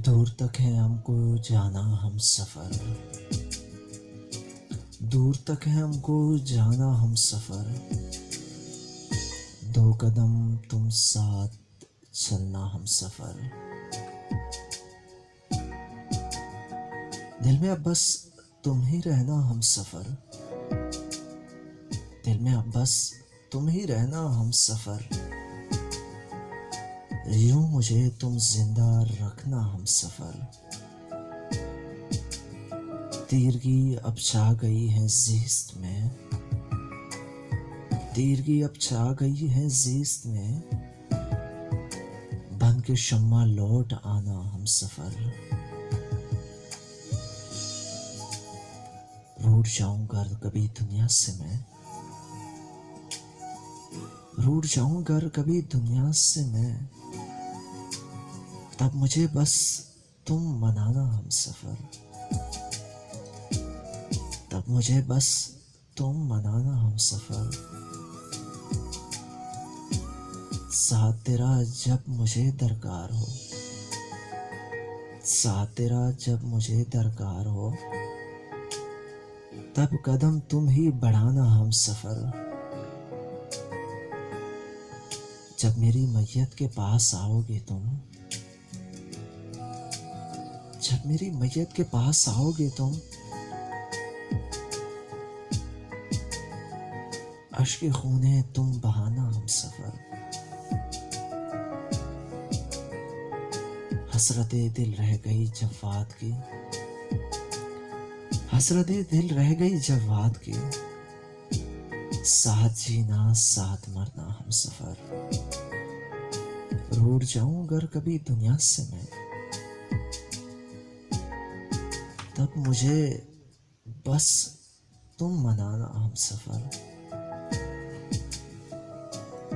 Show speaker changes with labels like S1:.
S1: दूर तक है हमको जाना हम सफ़र। दूर तक है हमको जाना हम सफ़र। दो कदम तुम साथ चलना हम सफ़र। दिल में अब बस तुम ही रहना हम सफ़र। दिल में अब बस तुम ही रहना हम सफ़र। यूं मुझे तुम जिंदा रखना हम सफ़र। तीरगी अब छा गई है ज़िस्त में। तीरगी अब छा गई है ज़िस्त में। बन के शम्मा लौट आना हम सफ़र। रूठ जाऊंगा कभी दुनिया से मैं। रूठ जाऊंगा कभी दुनिया से मैं। तब मुझे बस तुम मनाना हम सफ़र। तब मुझे बस तुम मनाना हम सफ़र। साथ तेरा जब मुझे दरकार हो। साथ तेरा जब मुझे दरकार हो। तब कदम तुम ही बढ़ाना हम सफ़र। जब मेरी मैयत के पास आओगे तुम। जब मेरी मैयत के पास आओगे तुम। अश्क खूने तुम बहाना हम सफ़र। हसरते दिल रह गई जब वाद की। हसरते दिल रह गई जब वाद की। साथ जीना साथ मरना हम सफ़र। रूठ जाऊं अगर कभी दुनिया से मैं। तब मुझे बस तुम मनाना हम सफ़र।